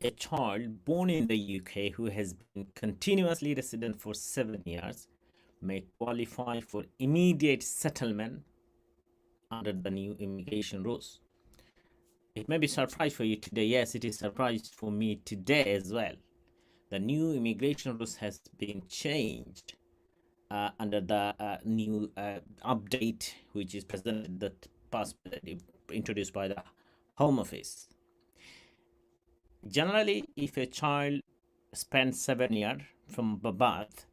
a child born in the UK who has been continuously resident for 7 years may qualify for immediate settlement under the new immigration rules. It may be a surprise for you today. Yes, it is a surprise for me today as well. The new immigration rules has been changed under the new update, which is presented that past introduced by the Home Office. Generally, if a child spends 7 years from birth,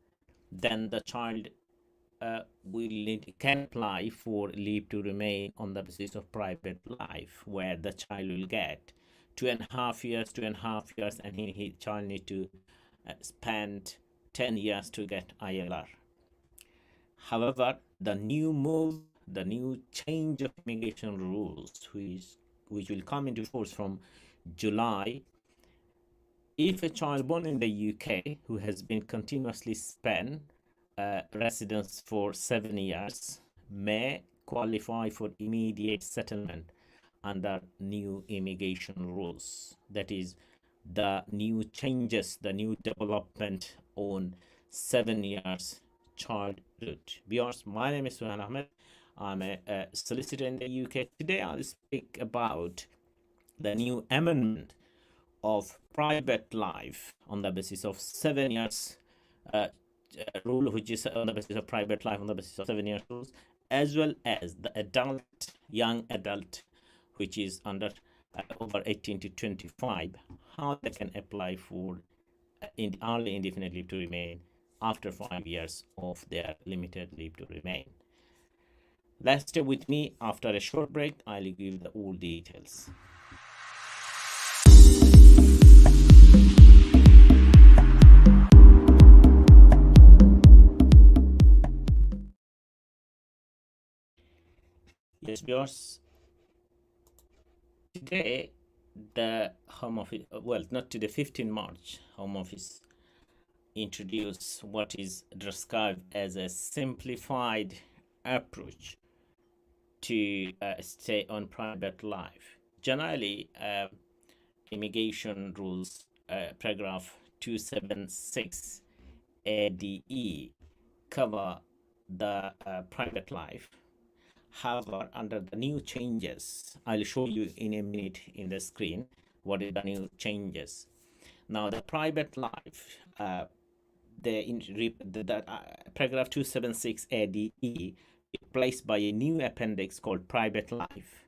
then the child can apply for leave to remain on the basis of private life, where the child will get 2.5 years, and he child need to spend 10 years to get ILR. However, the new change of immigration rules, which will come into force from July, if a child born in the UK who has been continuously spent residence for 7 years may qualify for immediate settlement under new immigration rules. That is the new changes, the new development on 7 years child route. Viewers, my name is Suhan Ahmed. I'm a solicitor in the UK. Today I'll speak about the new amendment of private life on the basis of 7 years rule, which is on the basis of private life on the basis of 7 years rules, as well as the young adult, which is under over 18 to 25, how they can apply for in early indefinite leave to remain after 5 years of their limited leave to remain. Let's stay with me. After a short break, I'll give the all details. Yes, viewers. Today, the Home Office, well, not today, 15 March, Home Office introduced what is described as a simplified approach to stay on private life. Generally, immigration rules, paragraph 276 ADE, cover the private life. However, under the new changes, I'll show you in a minute in the screen what are the new changes. Now, the private life, paragraph 276 ADE replaced by a new appendix called private life,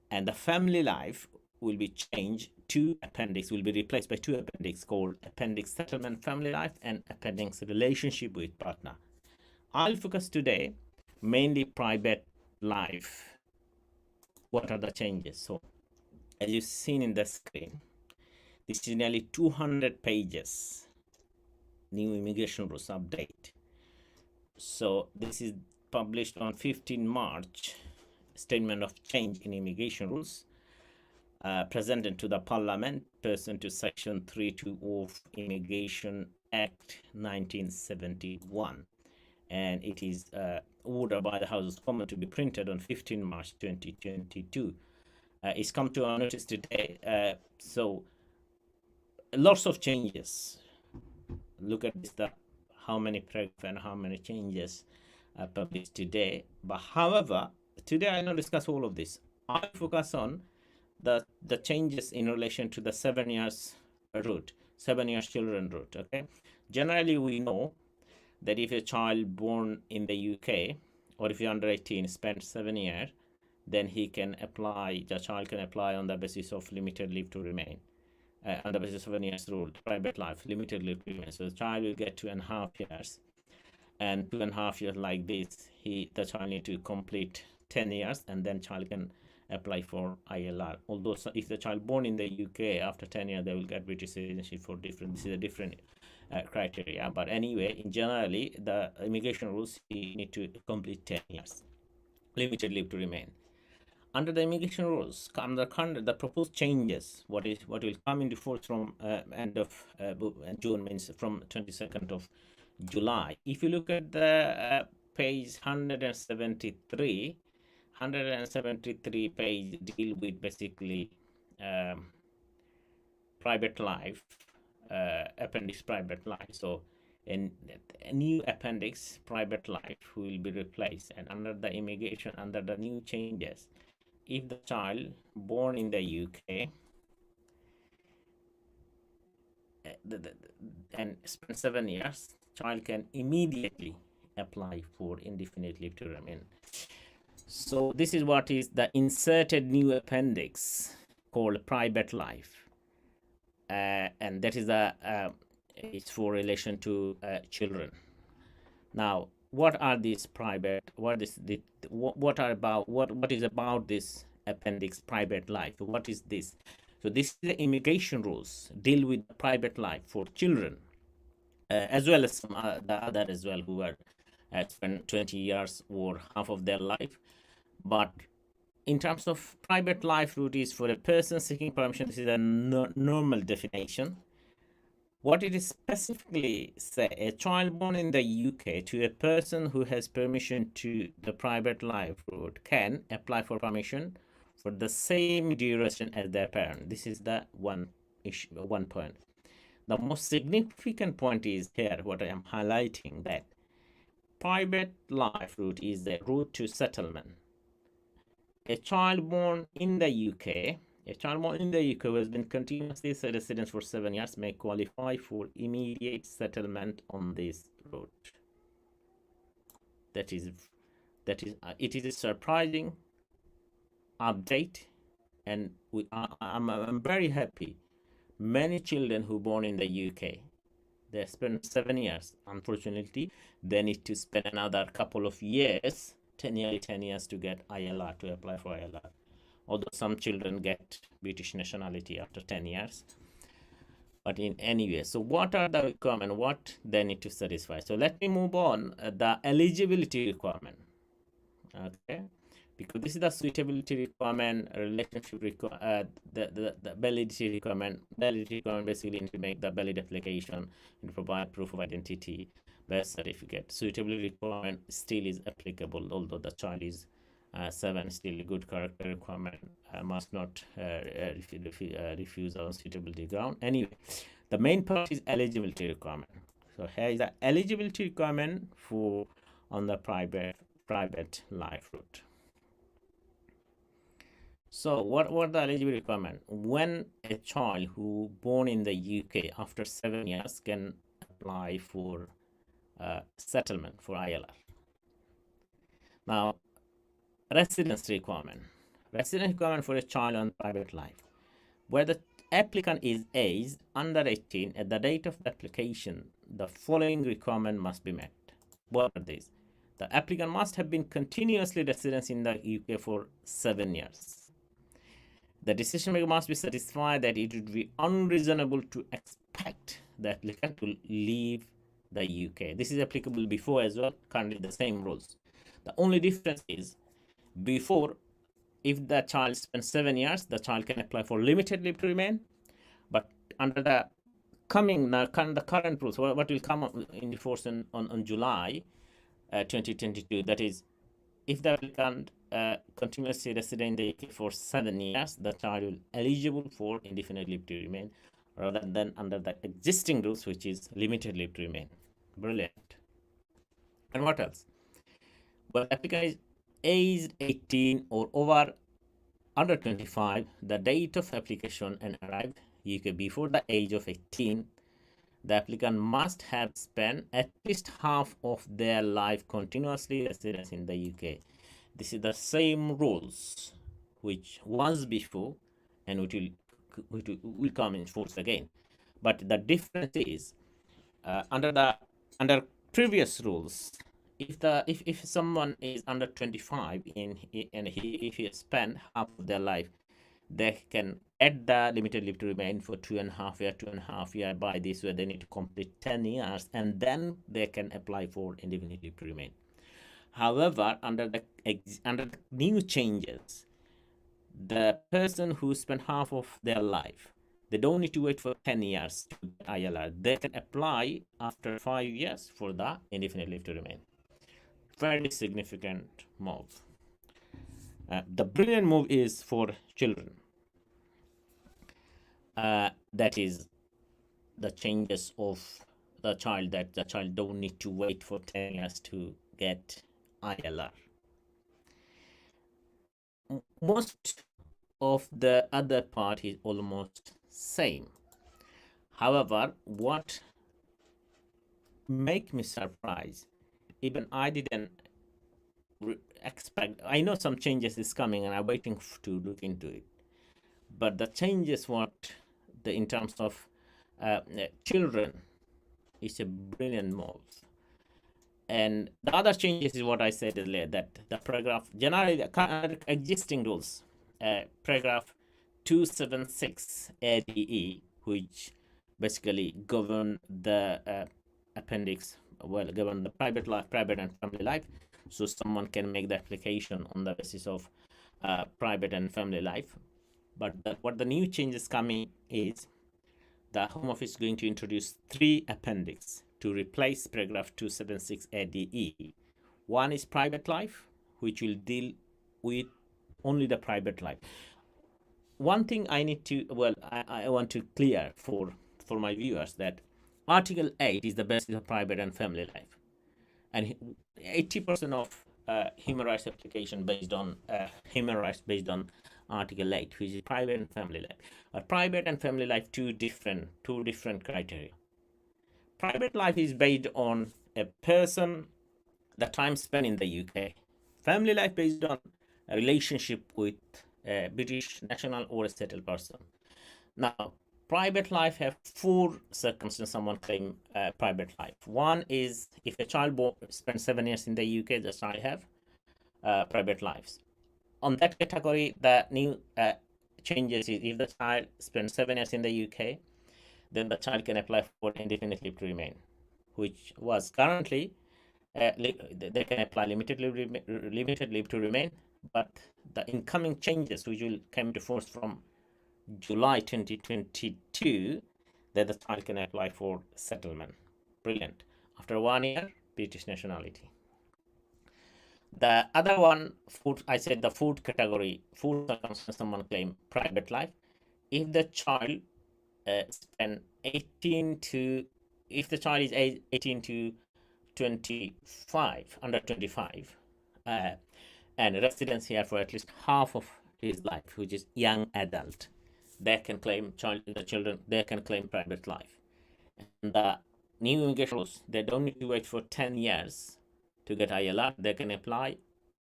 and the family life will be changed. Will be replaced by two appendix called appendix settlement family life and appendix relationship with partner. I'll focus today mainly private life. What are the changes? So as you've seen in the screen, this is nearly 200 pages new immigration rules update. So this is published on 15 March, statement of change in immigration rules, presented to the Parliament pursuant to Section 32 of Immigration Act 1971, and it is ordered by the House of Commons to be printed on 15 March 2022. It's come to our notice today. So lots of changes. Look at this, how many paragraphs and how many changes are published today. But however, today I will not discuss all of this. I'll focus on the changes in relation to the 7 years route, 7 years children route. Okay, generally we know that if a child born in the UK or if you're under 18 spent 7 years, then the child can apply on the basis of limited leave to remain, on the basis of 7 years rule, private life, limited leave to remain. So the child will get 2.5 years, and 2.5 years like this, the child need to complete 10 years, and then child can apply for ILR. Although if the child born in the UK after 10 years, they will get British citizenship for different. This is a different criteria. But anyway, in generally, the immigration rules, you need to complete 10 years, limited leave to remain. Under the immigration rules, the proposed changes, what will come into force from end of June, means from 22nd of July. If you look at the page 173 page deal with basically private life, appendix private life. So in a new appendix private life will be replaced, and under the immigration, under the new changes, if the child born in the UK and spend 7 years, child can immediately apply for indefinite leave to remain. So this is what is the inserted new appendix called private life, and that is the it's for relation to children. Now, what are these private? What is the what are about what is about this appendix private life? What is this? So this is the immigration rules deal with private life for children, as well as some the other as well who are spent 20 years or half of their life. But in terms of private life route is for a person seeking permission, this is a normal definition. What it is specifically say, a child born in the UK to a person who has permission to the private life route can apply for permission for the same duration as their parent. This is the one issue, one point. The most significant point is here, what I am highlighting, that private life route is the route to settlement. A child born in the UK who has been continuously a resident for 7 years may qualify for immediate settlement on this route. That is, it is a surprising update, and I'm very happy. Many children who born in the UK, they spend 7 years. Unfortunately, they need to spend another couple of years, nearly 10 years, to get ILR, to apply for ILR. Although some children get British nationality after 10 years. But in any way, so what are the requirements? What they need to satisfy? So let me move on. The eligibility requirement. Okay, because this is the suitability requirement, relationship requirement, the validity requirement. Validity requirement basically to make the valid application and provide proof of identity, birth certificate. Suitability requirement still is applicable, although the child is 7, still a good character requirement, must not refuse on suitability ground. Anyway, the main part is eligibility requirement. So here is the eligibility requirement for on the private life route. So what the eligibility requirement? When a child who born in the UK after 7 years can apply for settlement for ILR. Now, residence requirement for a child on private life, where the applicant is aged under 18 at the date of the application, the following requirement must be met. What are these? The applicant must have been continuously resident in the UK for 7 years. The decision maker must be satisfied that it would be unreasonable to expect the applicant to leave the UK. This is applicable before as well, currently the same rules. The only difference is, before, if the child spends 7 years, the child can apply for limited leave to remain. But under the current rules, what will come in force on July 2022, that is, if the applicant continuously resident in the UK for 7 years, the child will eligible for indefinite leave to remain, rather than under the existing rules, which is limited leave to remain. Brilliant. And what else? Well, applicant is aged 18 or over, under 25, the date of application, and arrived UK before the age of 18, the applicant must have spent at least half of their life continuously resident in the UK. This is the same rules which was before, and which will come in force again. But the difference is, under previous rules, if someone is under 25 if he spent half of their life, they can add the limited leave to remain for 2.5 years. By this way, they need to complete 10 years, and then they can apply for indefinite leave to remain. However, under the new changes, the person who spent half of their life, they don't need to wait for 10 years to get ILR. They can apply after 5 years for the indefinite leave to remain. Very significant move. The brilliant move is for children. that is the changes of the child, that the child don't need to wait for 10 years to get ILR. Most of the other part is almost same. However, what make me surprised, even I didn't expect, I know some changes is coming and I'm waiting to look into it, but the changes what the in terms of children is a brilliant move. And the other changes is what I said earlier, that the paragraph, generally the existing rules, paragraph 276 ADE, which basically govern the appendix, well, govern the private life, private and family life. So someone can make the application on the basis of private and family life. But what the new changes coming is, the Home Office is going to introduce 3 appendix to replace paragraph 276 ADE. One is private life, which will deal with only the private life. One thing I need to, well, I want to clear for my viewers that Article 8 is the basis of private and family life. And 80% of human rights application based on human rights based on Article 8, which is private and family life. But private and family life, two different criteria. Private life is based on a person, the time spent in the UK. Family life based on a relationship with a British national or a settled person. Now, private life have 4 circumstances someone claim private life. One is if a child spends 7 years in the UK, the child have private lives. On that category, the new changes is if the child spends 7 years in the UK, then the child can apply for indefinite leave to remain, which was currently they can apply limited leave to remain. But the incoming changes, which will come into force from July 2022, that the child can apply for settlement. Brilliant. After 1 year, British nationality. The other one, I said the fourth category, 4 circumstances someone claim private life. If the child spend 18 to, if the child is age 18 to 25, under 25, and residence here for at least half of his life, which is young adult, they can claim children, they can claim private life. And the new immigration rules, they don't need to wait for 10 years to get ILR. They can apply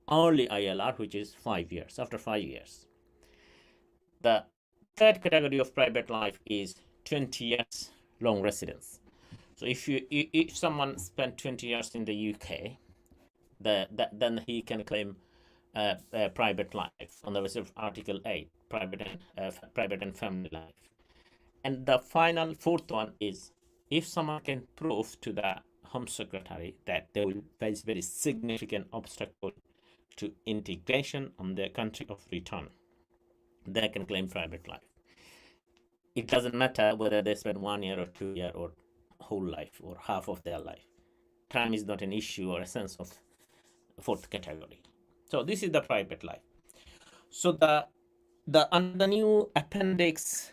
early ILR, which is 5 years, after 5 years. The third category of private life is 20 years long residence. So if someone spent 20 years in the UK, then he can claim private life on the basis of Article 8, private and family life. And the final 4th one is if someone can prove to the Home Secretary that they will face very significant obstacle to integration on their country of return, they can claim private life. It doesn't matter whether they spend 1 year or 2 years or whole life or half of their life. Time is not an issue or a sense of 4th category. So this is the private life. So under the new appendix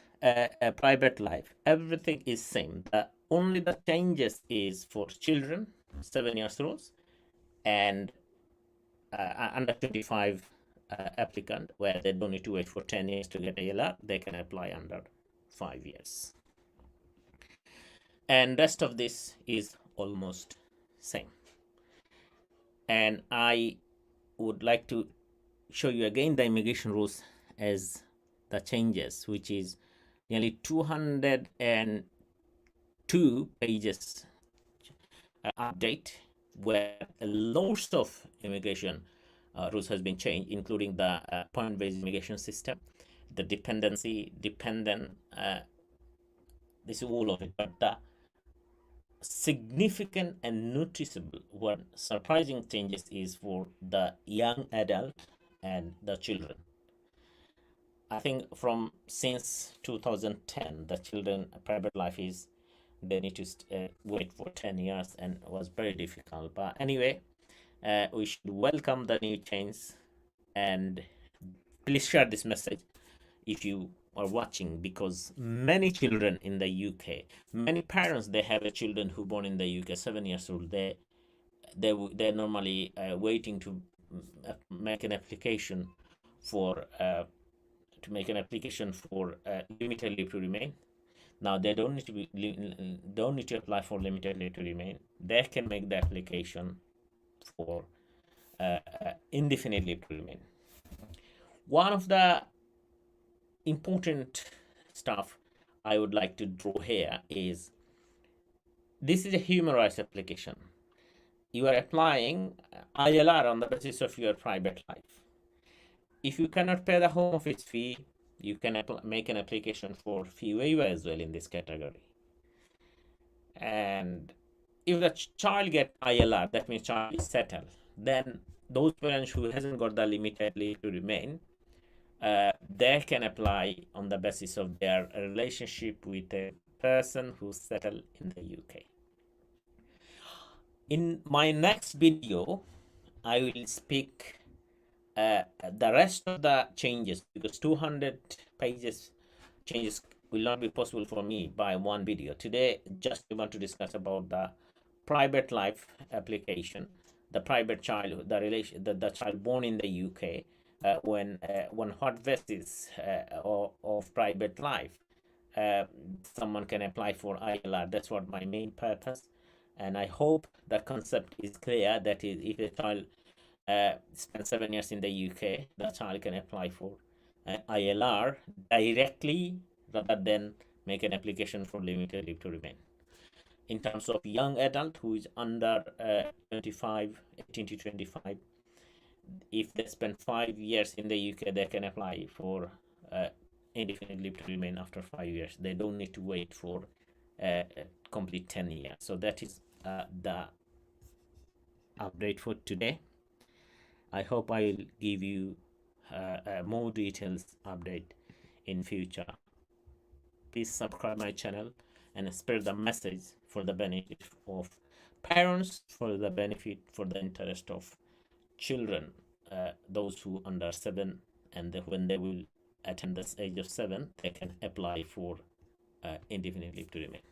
private life, everything is same. Only the changes is for children, 7 years rules, and under 25 applicant, where they don't need to wait for 10 years to get ALR, they can apply under 5 years. And rest of this is almost same. And I would like to show you again the immigration rules as the changes, which is nearly 202 pages update, where lots of immigration rules has been changed, including the point-based immigration system, the dependent, this is all of it. But the significant and noticeable one surprising changes is for the young adult and the children. I think since 2010, the children private life is, they need to wait for 10 years, and it was very difficult. But anyway, we should welcome the new change, and please share this message if you are watching, because many children in the UK, many parents, they have a children who born in the UK 7 years old. They're normally waiting to make an application for limited leave to remain. Now they don't need to apply for limited leave to remain. They can make the application for indefinite leave to remain. One of the important stuff I would like to draw here is, this is a human rights application. You are applying ILR on the basis of your private life. If you cannot pay the home office fee, you can make an application for fee waiver as well in this category. And if the child get ILR, that means child is settled, then those parents who hasn't got the limited leave to remain, they can apply on the basis of their relationship with a person who's settled in the UK. In my next video, I will speak the rest of the changes, because 200 pages changes will not be possible for me by one video. Today, just we want to discuss about the private life application, the private child, the child born in the UK, when what basis of private life someone can apply for ILR. That's what my main purpose, and I hope the concept is clear. That is, if a child spends 7 years in the UK, the child can apply for ILR directly rather than make an application for limited leave to remain. In terms of young adult who is under 25, 18 to 25, if they spend 5 years in the UK, they can apply for indefinite leave to remain after 5 years. They don't need to wait for complete 10 years. So that is the update for today. I hope I will give you more details update in future. Please subscribe my channel and spread the message for the benefit of parents, for the benefit, for the interest of children, those who under 7, and when they will attain this age of 7, they can apply for indefinite leave to remain.